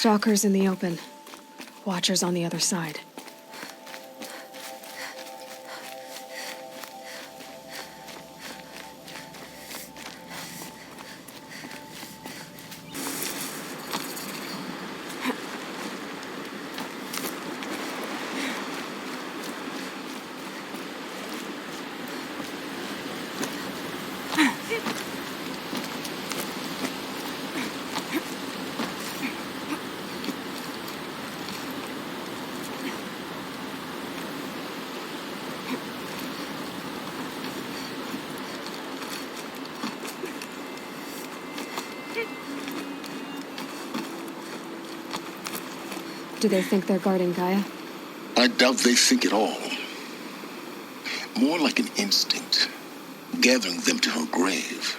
Stalkers in the open. Watchers on the other side. Do they think they're guarding Gaia? I doubt they think at all. More like an instinct, gathering them to her grave.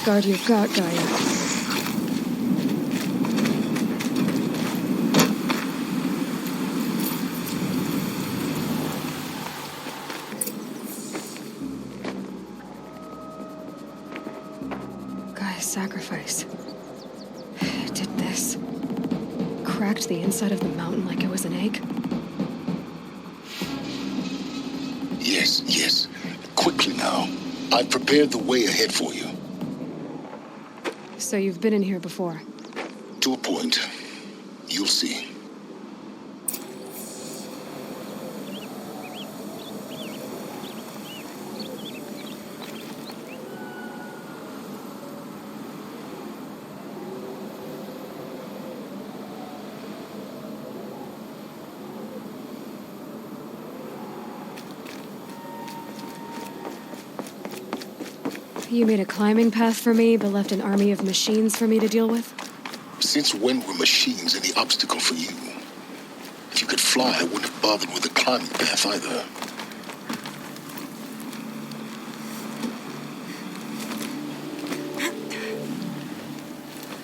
Guard you've got, Gaia. Gaia's sacrifice. It did this. Cracked the inside of the mountain like it was an egg. Yes. Quickly now. I've prepared the way ahead for you. So you've been in here before? To a point. You'll see. You made a climbing path for me, but left an army of machines for me to deal with? Since when were machines any obstacle for you? If you could fly, I wouldn't have bothered with a climbing path either.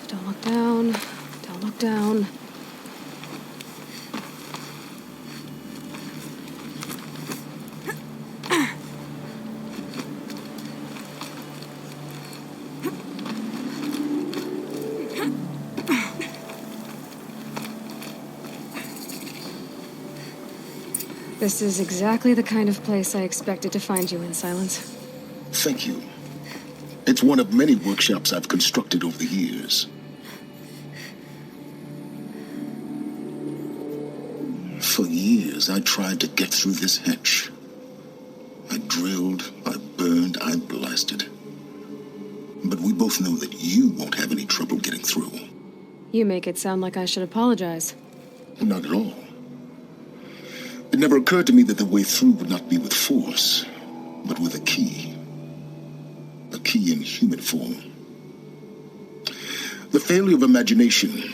Don't look down. Don't look down. This is exactly the kind of place I expected to find you in, Silence. Thank you. It's one of many workshops I've constructed over the years. as I tried to get through this hatch. I drilled, I burned, I blasted. But we both know that you won't have any trouble getting through. You make it sound like I should apologize. Not at all. It never occurred to me that the way through would not be with force, but with a key. A key in human form. The failure of imagination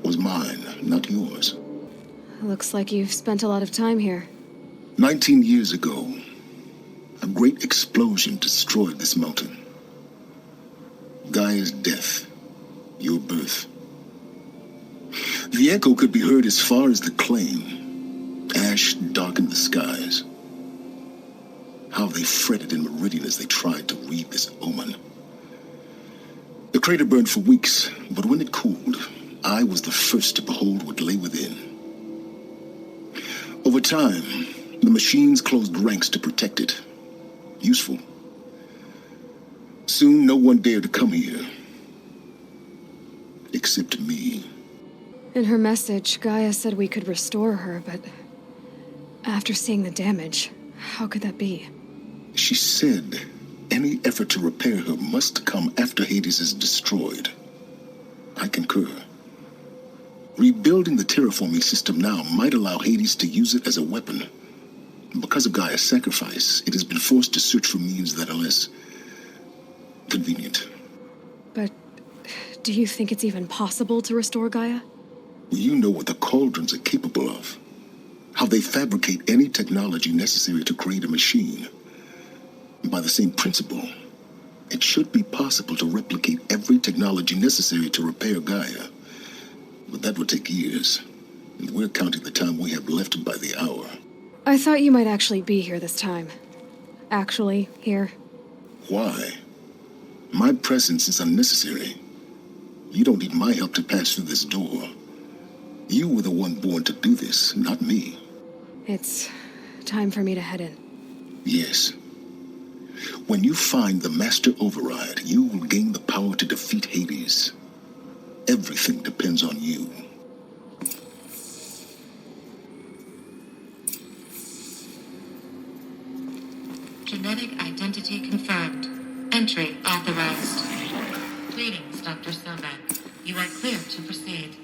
was mine, not yours. Looks like you've spent a lot of time here. 19 years ago, a great explosion destroyed this mountain. Gaia's death, your birth. The echo could be heard as far as the claim. Ash darkened the skies. How they fretted in Meridian as they tried to read this omen. The crater burned for weeks, but when it cooled, I was the first to behold what lay within. Over time, the machines closed ranks to protect it. Useful. Soon, no one dared to come here. Except me. In her message, Gaia said we could restore her, but after seeing the damage, how could that be? She said any effort to repair her must come after Hades is destroyed. I concur. Rebuilding the terraforming system now might allow Hades to use it as a weapon. Because of Gaia's sacrifice, it has been forced to search for means that are less convenient. But do you think it's even possible to restore Gaia? You know what the cauldrons are capable of. How they fabricate any technology necessary to create a machine. By the same principle, it should be possible to replicate every technology necessary to repair Gaia. But that would take years, and we're counting the time we have left by the hour. I thought you might actually be here this time. Actually, here. Why? My presence is unnecessary. You don't need my help to pass through this door. You were the one born to do this, not me. It's time for me to head in. Yes. When you find the Master Override, you will gain the power to defeat Hades. Everything depends on you. Genetic identity confirmed. Entry authorized. Greetings, Dr. Sobek. You are clear to proceed.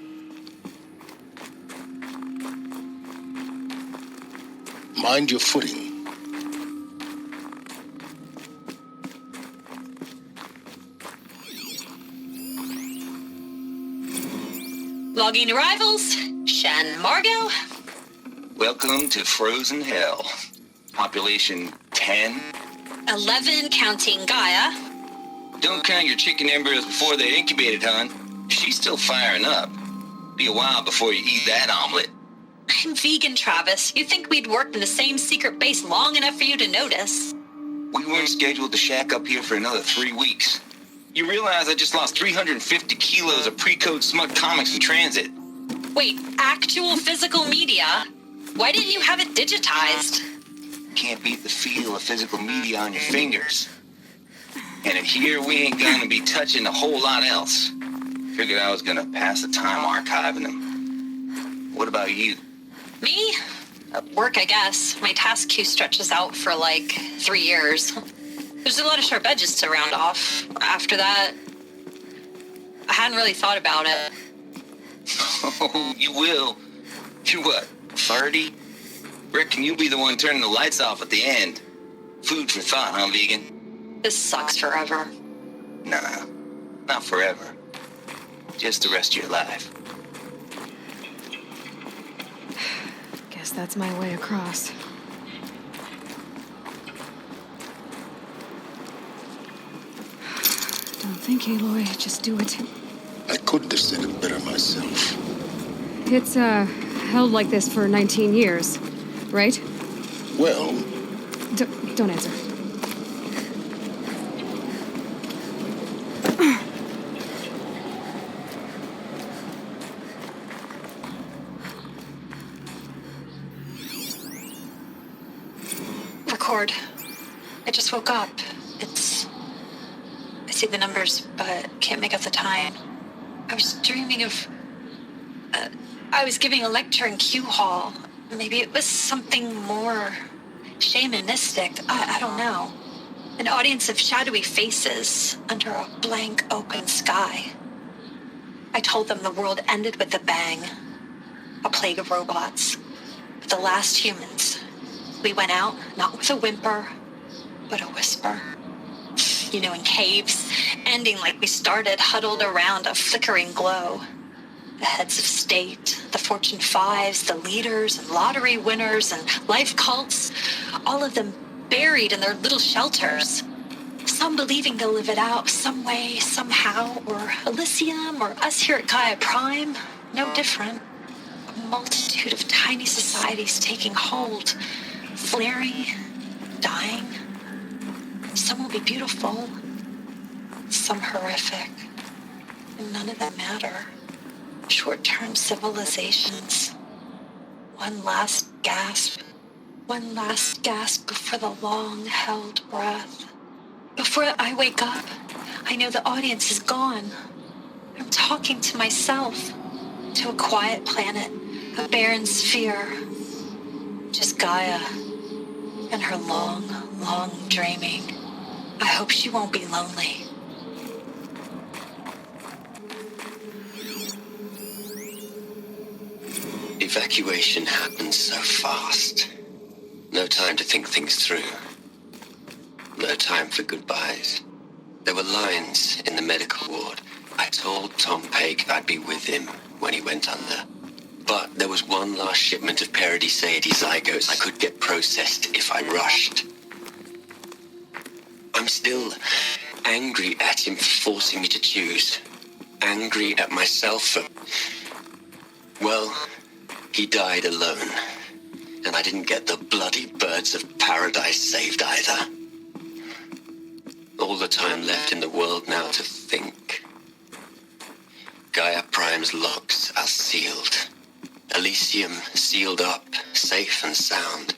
Mind your footing. Logging arrivals. Shan Margot. Welcome to Frozen Hell. Population 10. 11 counting Gaia. Don't count your chicken embryos before they're incubated, hon. She's still firing up. Be a while before you eat that omelet. I'm vegan, Travis. You'd think we'd worked in the same secret base long enough for you to notice. We weren't scheduled to shack up here for another 3 weeks. You realize I just lost 350 kilos of pre-code smut comics in transit. Wait, actual physical media? Why didn't you have it digitized? Can't beat the feel of physical media on your fingers. And in here, we ain't gonna be touching a whole lot else. Figured I was gonna pass the time archiving them. What about you? Me? Work, I guess. My task queue stretches out for like 3 years. There's a lot of sharp edges to round off. After that, I hadn't really thought about it. Oh, you will. You're what, 30? Reckon you'll be the one turning the lights off at the end. Food for thought, huh, vegan? This sucks forever. Nah, not forever. Just the rest of your life. Guess that's my way across. Don't think, Aloy. Just do it. I couldn't have said it better myself. It's, held like this for 19 years, right? Well, Don't answer. Record. I just woke up. I see the numbers, but can't make out the time. I was dreaming of... I was giving a lecture in Q Hall. Maybe it was something more shamanistic. I don't know. An audience of shadowy faces under a blank open sky. I told them the world ended with a bang. A plague of robots. The last humans. We went out, not with a whimper, but a whisper. You know, in caves, ending like we started, huddled around a flickering glow. The heads of state, the Fortune 5s, the leaders and lottery winners and life cults, all of them buried in their little shelters. Some believing they'll live it out some way, somehow, or Elysium, or us here at Gaia Prime, no different. A multitude of tiny societies taking hold, flaring, dying. Some will be beautiful, some horrific, and none of them matter. Short-term civilizations. One last gasp before the long-held breath. Before I wake up, I know the audience is gone. I'm talking to myself, to a quiet planet, a barren sphere. Just Gaia and her long, long dreaming. I hope she won't be lonely. Evacuation happened so fast. No time to think things through. No time for goodbyes. There were lines in the medical ward. I told Tom Paik I'd be with him when he went under. But there was one last shipment of Paradiseidae zygotes I could get processed if I rushed. I'm still angry at him for forcing me to choose. Angry at myself for... Well, he died alone. And I didn't get the bloody birds of paradise saved either. All the time left in the world now to think. Gaia Prime's locks are sealed. Elysium sealed up, safe and sound.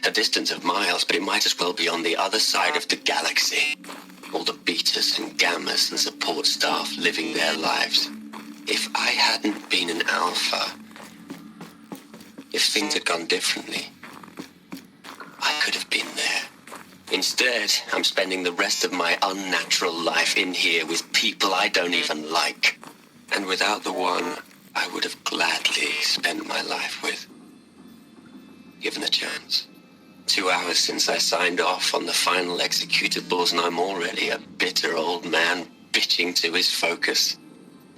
A distance of miles, but it might as well be on the other side of the galaxy. All the betas and gammas and support staff living their lives. If I hadn't been an alpha, if things had gone differently, I could have been there. Instead, I'm spending the rest of my unnatural life in here with people I don't even like. And without the one I would have gladly spent my life with. Given the chance. 2 hours since I signed off on the final executables, and I'm already a bitter old man bitching to his focus.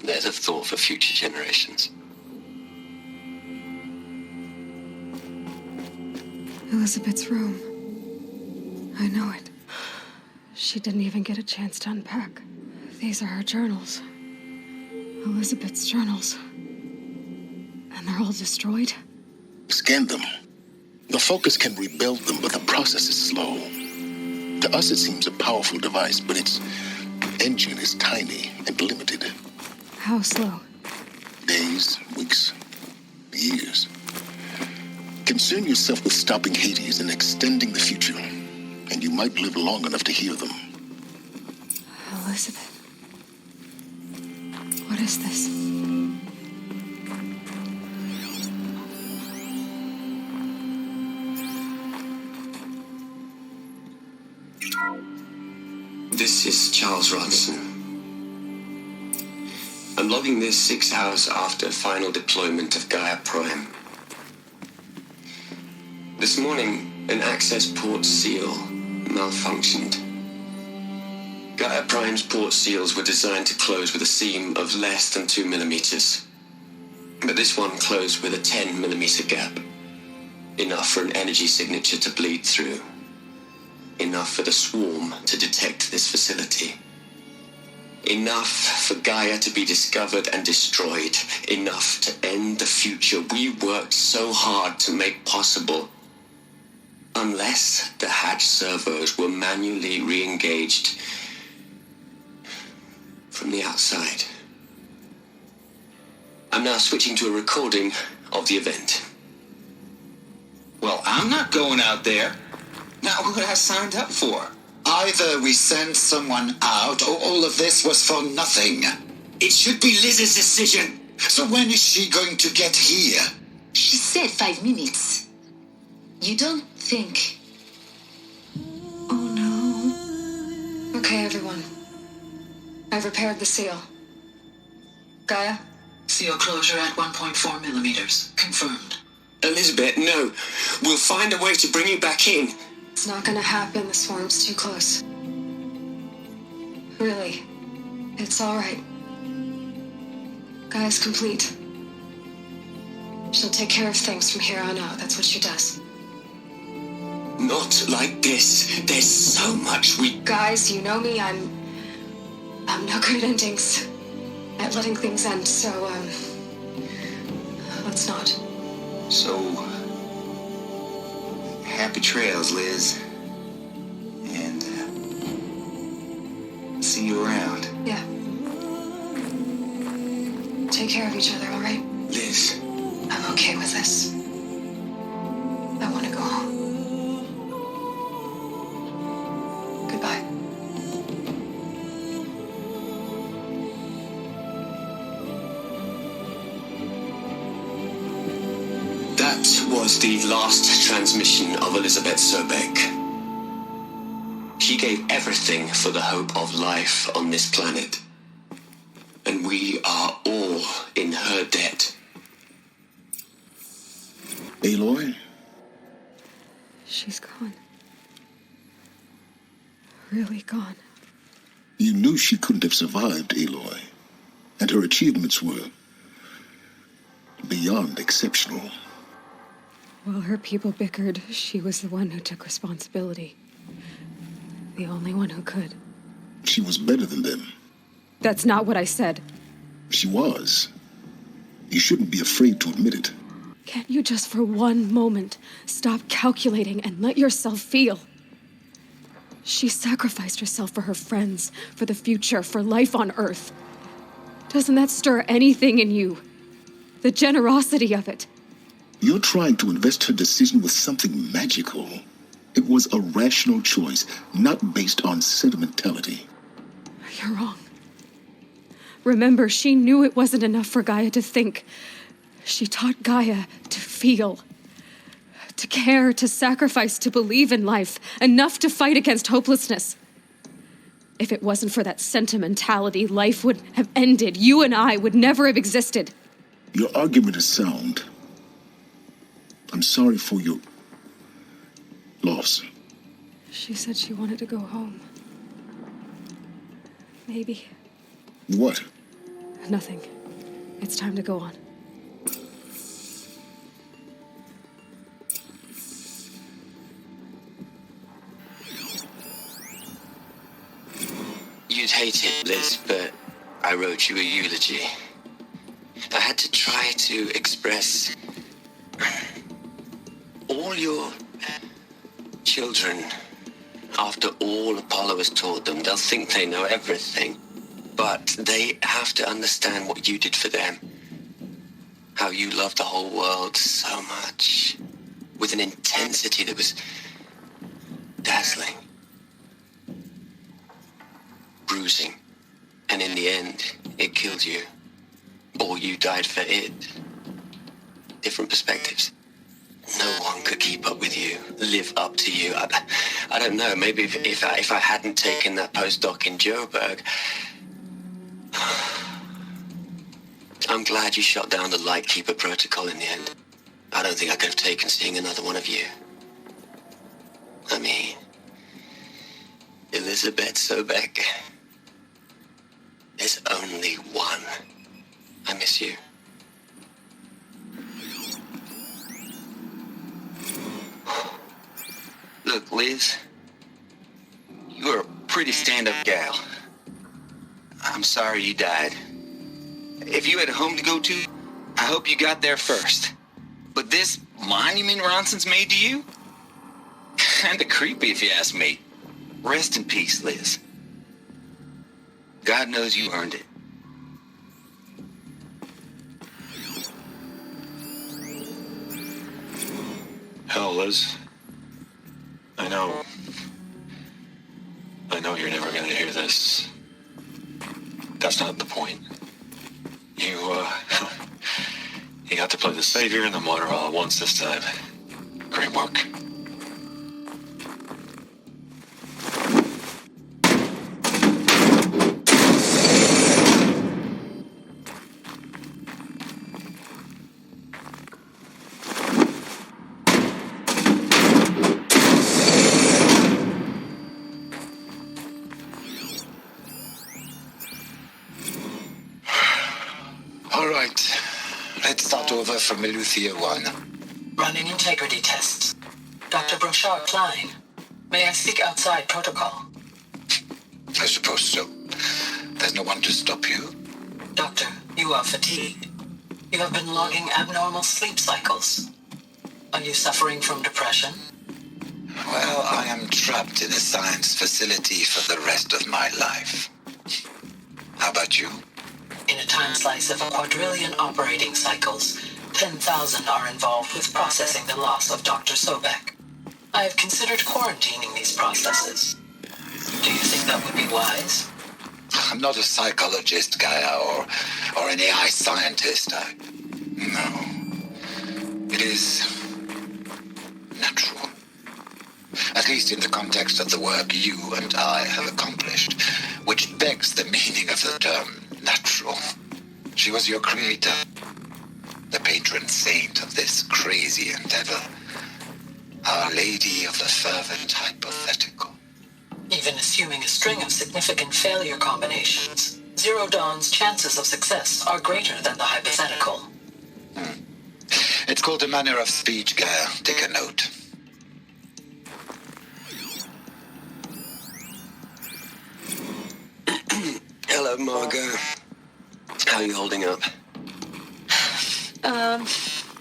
There's a thought for future generations. Elizabeth's room. I know it. She didn't even get a chance to unpack. These are her journals. Elizabeth's journals. And they're all destroyed? Scan them. The Focus can rebuild them, but the process is slow. To us, it seems a powerful device, but its engine is tiny and limited. How slow? Days, weeks, years. Concern yourself with stopping Hades and extending the future, and you might live long enough to hear them. Elizabeth. What is this? This is Charles Rodson. I'm logging this 6 hours after final deployment of Gaia Prime. This morning, an access port seal malfunctioned. Gaia Prime's port seals were designed to close with a seam of less than 2 millimeters. But this one closed with a 10 millimeter gap. Enough for an energy signature to bleed through. Enough for the swarm to detect this facility. Enough for Gaia to be discovered and destroyed. Enough to end the future we worked so hard to make possible. Unless the hatch servos were manually re-engaged from the outside. I'm now switching to a recording of the event. Well, I'm not going out there. Not what I signed up for. Either we send someone out, or all of this was for nothing. It should be Liz's decision. So when is she going to get here? She said 5 minutes. You don't think... Oh no. Okay, everyone. I've repaired the seal. Gaia? Seal closure at 1.4 millimeters. Confirmed. Elizabeth, no. We'll find a way to bring you back in. It's not gonna happen. The swarm's too close. Really. It's alright. Gaia's complete. She'll take care of things from here on out. That's what she does. Not like this. There's so much we... Guys, you know me. I'm no good at endings. At letting things end, so, let's not. So, happy trails, Liz. And, see you around. Yeah. Take care of each other, alright? Liz. I'm okay with this. I want to go home. Goodbye. That was the last transmission of Elizabeth Sobek. She gave everything for the hope of life on this planet. And we are all in her debt. Aloy? She's gone. Really gone. You knew she couldn't have survived, Aloy. And her achievements were beyond exceptional. While her people bickered, she was the one who took responsibility. The only one who could. She was better than them. That's not what I said. She was. You shouldn't be afraid to admit it. Can't you just for one moment stop calculating and let yourself feel? She sacrificed herself for her friends, for the future, for life on Earth. Doesn't that stir anything in you? The generosity of it. You're trying to invest her decision with something magical. It was a rational choice, not based on sentimentality. You're wrong. Remember, she knew it wasn't enough for Gaia to think. She taught Gaia to feel. To care, to sacrifice, to believe in life. Enough to fight against hopelessness. If it wasn't for that sentimentality, life would have ended. You and I would never have existed. Your argument is sound. I'm sorry for your loss. She said she wanted to go home. Maybe. What? Nothing. It's time to go on. You'd hate it, Liz, but I wrote you a eulogy. I had to try to express all your children. After all Apollo has taught them, they'll think they know everything. But they have to understand what you did for them. How you loved the whole world so much. With an intensity that was dazzling. Bruising. And in the end, it killed you. Or you died for it. Different perspectives. No one could keep up with you, live up to you. I don't know, maybe if I hadn't taken that postdoc in Joburg. I'm glad you shot down the Lightkeeper protocol in the end. I don't think I could have taken seeing another one of you. I mean, Elizabeth Sobek. There's only one. I miss you. Look, Liz, you're a pretty stand-up gal. I'm sorry you died. If you had a home to go to, I hope you got there first. But this monument Ronson's made to you? Kinda creepy if you ask me. Rest in peace, Liz. God knows you earned it. Hell, Liz. I know you're never gonna hear this. That's not the point. You got to play the savior and the martyr all at once this time. Great work. from Eleuthia 1. Running integrity tests. Dr. Brochard Klein. May I speak outside protocol? I suppose so. There's no one to stop you. Doctor, you are fatigued. You have been logging abnormal sleep cycles. Are you suffering from depression? Well, I am trapped in a science facility for the rest of my life. How about you? In a time slice of a quadrillion operating cycles, 10,000 are involved with processing the loss of Dr. Sobek. I have considered quarantining these processes. Do you think that would be wise? I'm not a psychologist, Gaia, or an AI scientist. No. It is natural. At least in the context of the work you and I have accomplished, which begs the meaning of the term natural. She was your creator, the patron saint of this crazy endeavor, Our Lady of the Fervent Hypothetical. Even assuming a string of significant failure combinations, Zero Dawn's chances of success are greater than the hypothetical. It's called a manner of speech, Gaia. Take a note. Hello, Margot. How are you holding up?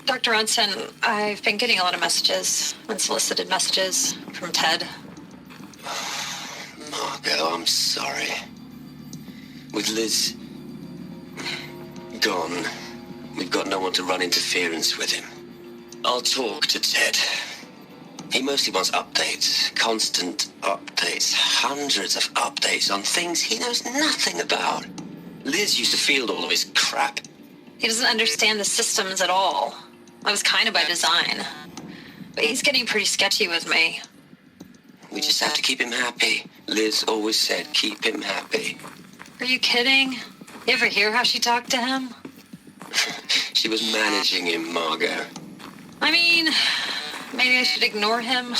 Dr. Ronson, I've been getting a lot of messages, unsolicited messages from Ted. Margot, I'm sorry. With Liz gone, we've got no one to run interference with him. I'll talk to Ted. He mostly wants updates, constant updates, hundreds of updates on things he knows nothing about. Liz used to field all of his crap. He doesn't understand the systems at all. That was kind of by design. But he's getting pretty sketchy with me. We just have to keep him happy. Liz always said, keep him happy. Are you kidding? You ever hear how she talked to him? She was managing him, Margot. I mean, maybe I should ignore him.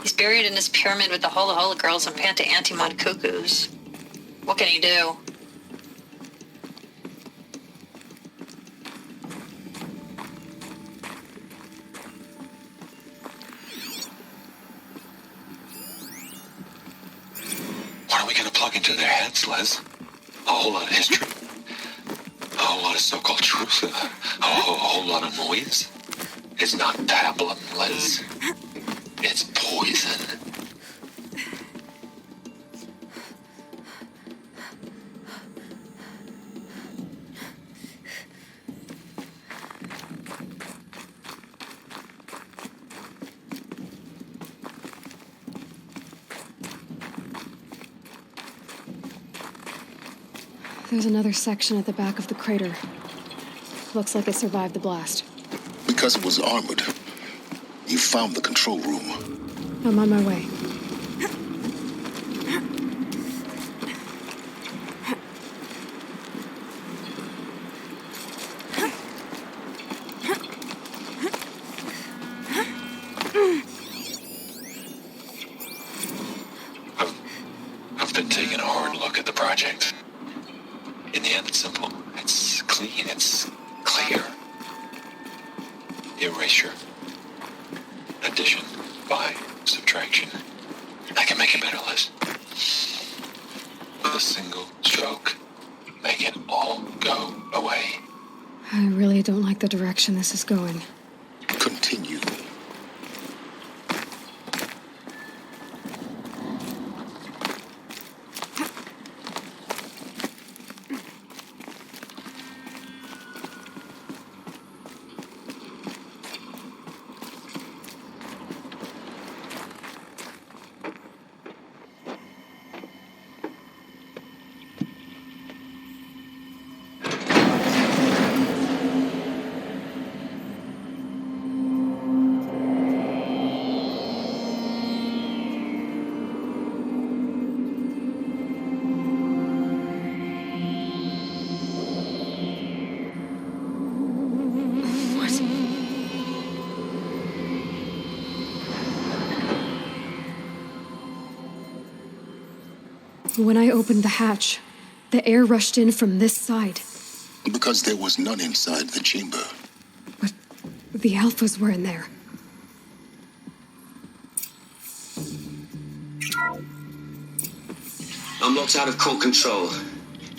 He's buried in his pyramid with the Hola Hola girls and Panta Antimod cuckoos. What can he do? What are we going to plug into their heads, Liz? A whole lot of history? A whole lot of so-called truth? A whole lot of noise? It's not pablum, Liz. It's poison. There's another section at the back of the crater. Looks like it survived the blast. Because it was armored, you found the control room. I'm on my way. I've been taking a hard look at the project. In the end, it's simple. It's clean. It's clear. Erasure. Addition. By subtraction. I can make it better, Liz. With a single stroke. Make it all go away. I really don't like the direction this is going. Continue. When I opened the hatch, the air rushed in from this side. Because there was none inside the chamber. But The Alphas were in there. I'm locked out of core control.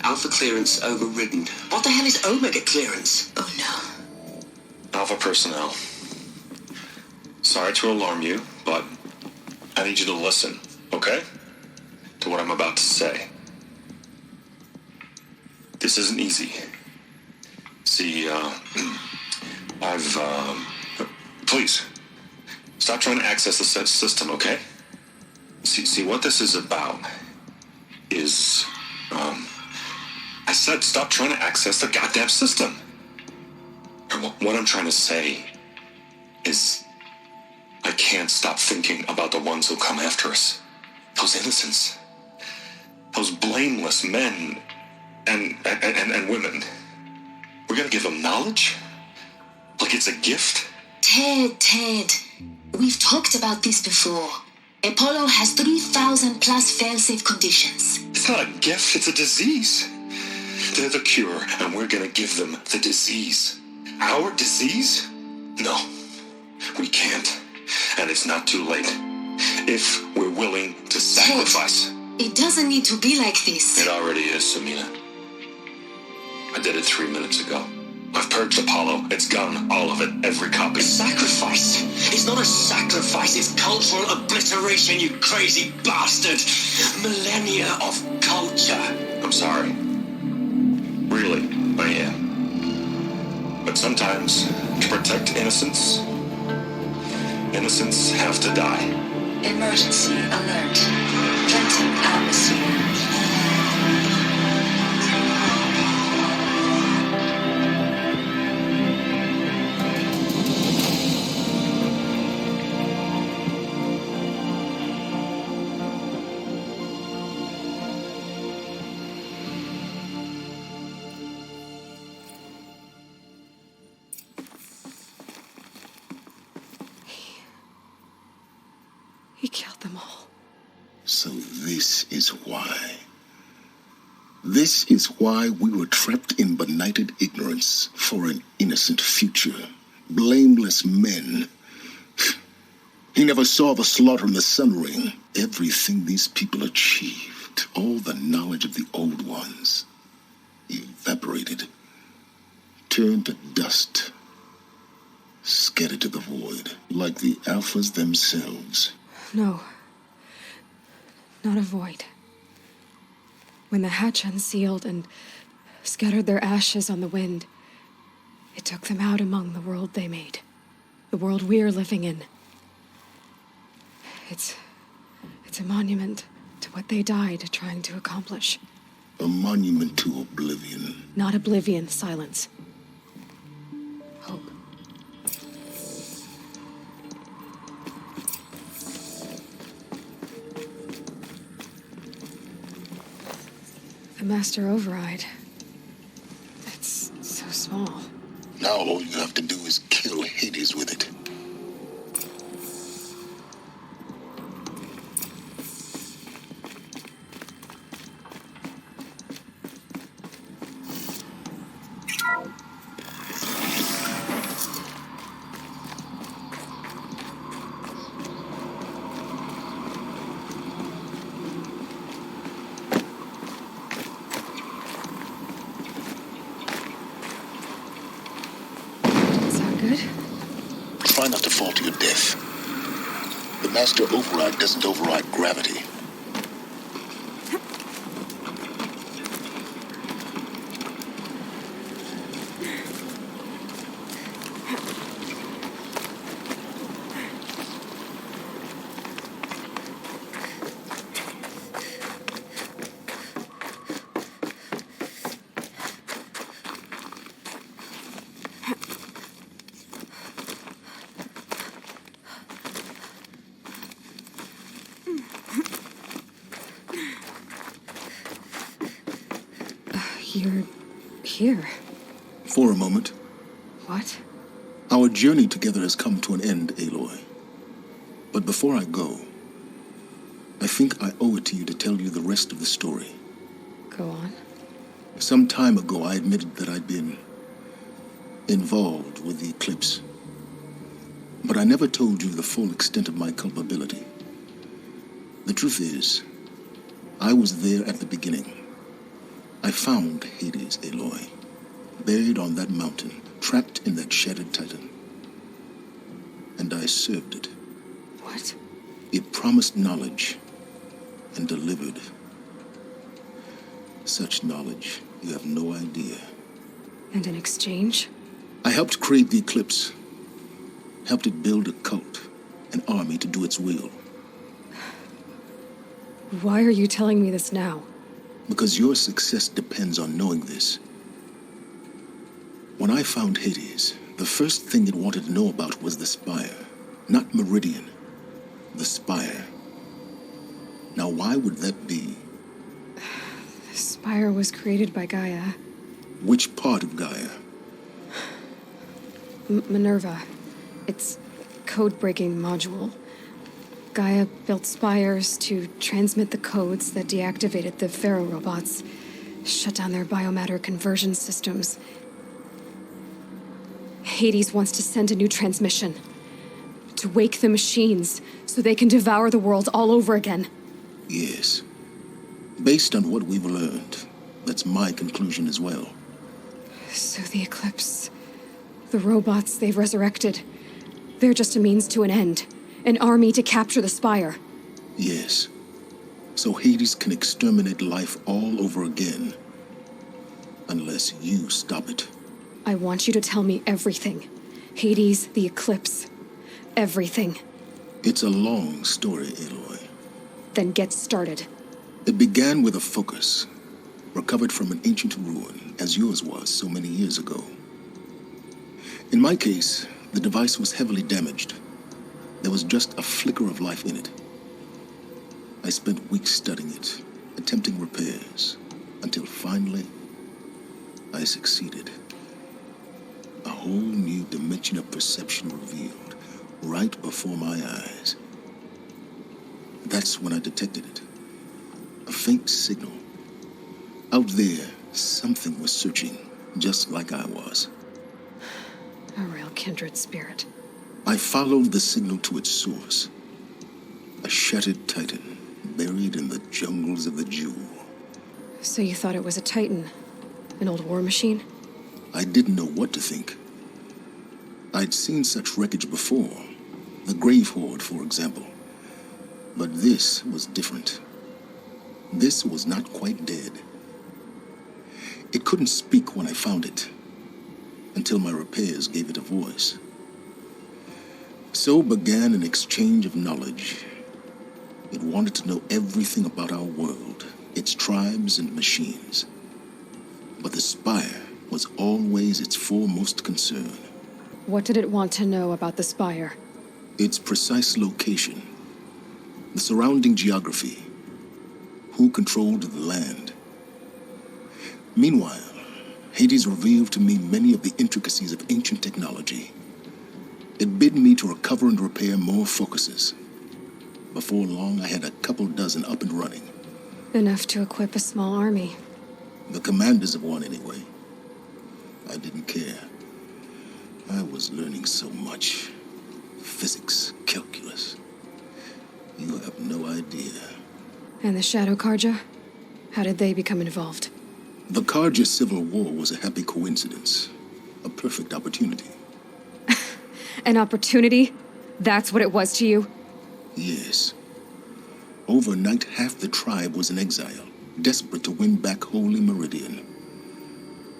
Alpha clearance overridden. What the hell is Omega clearance? Oh no. Alpha personnel. Sorry to alarm you, but I need you to listen, okay? To what I'm about to say. This isn't easy. See, please, stop trying to access the system, okay? See, what this is about is, I said stop trying to access the goddamn system. And what I'm trying to say is, I can't stop thinking about the ones who come after us. Those innocents. Those blameless men and women. We're gonna give them knowledge? Like it's a gift? Ted. We've talked about this before. Apollo has 3,000 plus fail-safe conditions. It's not a gift, it's a disease. They're the cure, and we're gonna give them the disease. Our disease? No, we can't. And it's not too late. If we're willing to sacrifice. Ted, it doesn't need to be like this. It already is, Samina. I did it 3 minutes ago. I've purged Apollo. It's gone. All of it. Every copy. Sacrifice? It's not a sacrifice. It's cultural obliteration, you crazy bastard. Millennia of culture. I'm sorry. Really, I am. But sometimes, to protect innocence have to die. Emergency alert. Venting atmosphere. He killed them all. So this is why. This is why we were trapped in benighted ignorance for an innocent future. Blameless men. He never saw the slaughter in the Sun Ring. Everything these people achieved, all the knowledge of the old ones, evaporated, turned to dust, scattered to the void, like the Alphas themselves. No. Not a void. When the hatch unsealed and scattered their ashes on the wind, it took them out among the world they made. The world we're living in. It's a monument to what they died trying to accomplish. A monument to oblivion. Not oblivion, silence. Hope. The Master Override. It's so small. Now all you have to do is kill Hades with it. Good? Try not to fall to your death. The Master Override doesn't override gravity. You're here. For a moment. What? Our journey together has come to an end, Aloy. But before I go, I think I owe it to you to tell you the rest of the story. Go on. Some time ago, I admitted that I'd been involved with the eclipse. But I never told you the full extent of my culpability. The truth is, I was there at the beginning. I found Hades, Aloy, buried on that mountain, trapped in that shattered titan. And I served it. What? It promised knowledge and delivered. Such knowledge, you have no idea. And in exchange? I helped create the Eclipse. Helped it build a cult, an army to do its will. Why are you telling me this now? Because your success depends on knowing this. When I found Hades, the first thing it wanted to know about was the Spire. Not Meridian. The Spire. Now, why would that be? The Spire was created by Gaia. Which part of Gaia? Minerva. It's a code-breaking module. Gaia built spires to transmit the codes that deactivated the Pharaoh robots, shut down their biomatter conversion systems. Hades wants to send a new transmission. To wake the machines, so they can devour the world all over again. Yes. Based on what we've learned, that's my conclusion as well. So the Eclipse, the robots they've resurrected, they're just a means to an end. An army to capture the Spire. Yes. So Hades can exterminate life all over again. Unless you stop it. I want you to tell me everything. Hades, the Eclipse. Everything. It's a long story, Aloy. Then get started. It began with a focus, recovered from an ancient ruin, as yours was so many years ago. In my case, the device was heavily damaged. There was just a flicker of life in it. I spent weeks studying it, attempting repairs, until finally, I succeeded. A whole new dimension of perception revealed, right before my eyes. That's when I detected it. A faint signal. Out there, something was searching, just like I was. A real kindred spirit. I followed the signal to its source. A shattered titan, buried in the jungles of the Jewel. So you thought it was a Titan? An old war machine? I didn't know what to think. I'd seen such wreckage before. The Grave Horde, for example. But this was different. This was not quite dead. It couldn't speak when I found it, until my repairs gave it a voice. So began an exchange of knowledge. It wanted to know everything about our world, its tribes and machines. But the Spire was always its foremost concern. What did it want to know about the Spire? Its precise location, the surrounding geography, who controlled the land. Meanwhile, Hades revealed to me many of the intricacies of ancient technology. It bid me to recover and repair more focuses. Before long, I had a couple dozen up and running. Enough to equip a small army. The commanders of one, anyway. I didn't care. I was learning so much. Physics, calculus. You have no idea. And the Shadow Karja? How did they become involved? The Karja Civil War was a happy coincidence. A perfect opportunity. An opportunity? That's what it was to you? Yes. Overnight, half the tribe was in exile, desperate to win back Holy Meridian.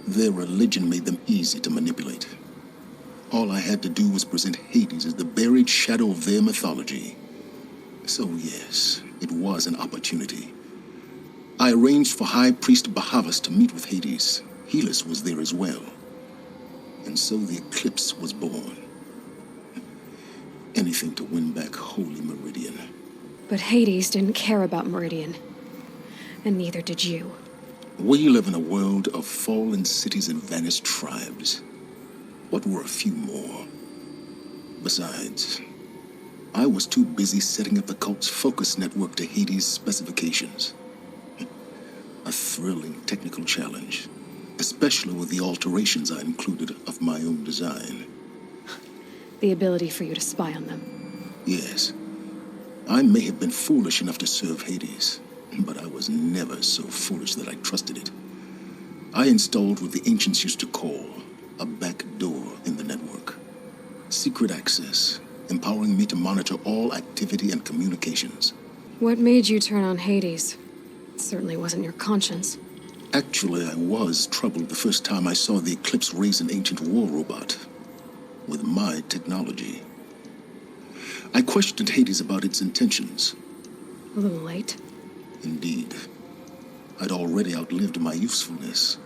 Their religion made them easy to manipulate. All I had to do was present Hades as the buried shadow of their mythology. So yes, it was an opportunity. I arranged for High Priest Bahavas to meet with Hades. Helis was there as well. And so the Eclipse was born. Anything to win back Holy Meridian. But Hades didn't care about Meridian. And neither did you. We live in a world of fallen cities and vanished tribes. What were a few more? Besides, I was too busy setting up the cult's focus network to Hades' specifications. A thrilling technical challenge, especially with the alterations I included of my own design. The ability for you to spy on them. Yes. I may have been foolish enough to serve Hades, but I was never so foolish that I trusted it. I installed what the ancients used to call a back door in the network. Secret access, empowering me to monitor all activity and communications. What made you turn on Hades? It certainly wasn't your conscience. Actually, I was troubled the first time I saw the Eclipse raise an ancient war robot with my technology. I questioned Hades about its intentions. A little late. Indeed. I'd already outlived my usefulness.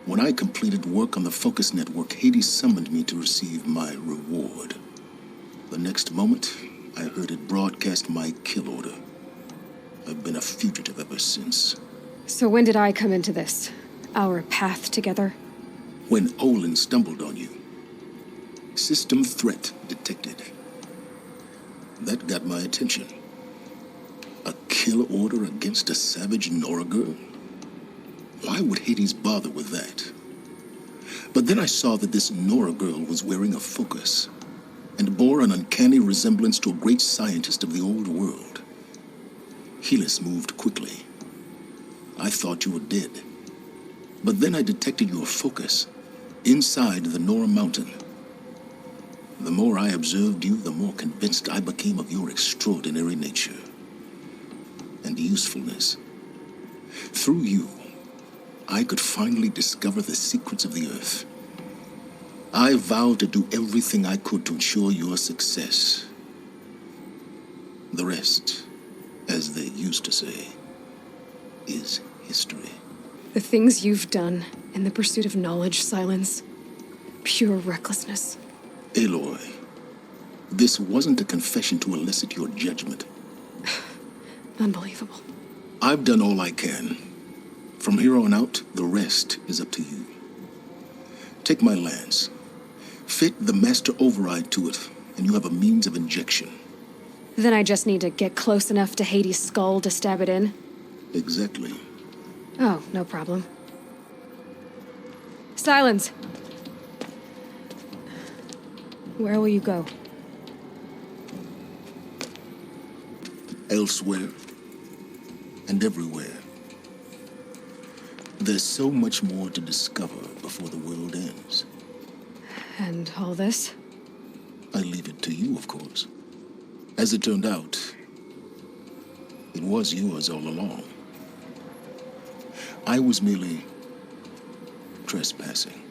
When I completed work on the Focus Network, Hades summoned me to receive my reward. The next moment, I heard it broadcast my kill order. I've been a fugitive ever since. So when did I come into this? Our path together? When Olin stumbled on you. System threat detected. That got my attention. A kill order against a savage Nora girl? Why would Hades bother with that? But then I saw that this Nora girl was wearing a focus and bore an uncanny resemblance to a great scientist of the old world. Helis moved quickly. I thought you were dead. But then I detected your focus inside the Nora mountain. The more I observed you, the more convinced I became of your extraordinary nature and usefulness. Through you, I could finally discover the secrets of the Earth. I vowed to do everything I could to ensure your success. The rest, as they used to say, is history. The things you've done in the pursuit of knowledge, Silence. Pure recklessness. Aloy, this wasn't a confession to elicit your judgment. Unbelievable. I've done all I can. From here on out, the rest is up to you. Take my lance. Fit the master override to it, and you have a means of injection. Then I just need to get close enough to Hades' skull to stab it in? Exactly. Oh, no problem. Silence! Where will you go? Elsewhere and everywhere. There's so much more to discover before the world ends. And all this? I leave it to you, of course. As it turned out, it was yours all along. I was merely trespassing.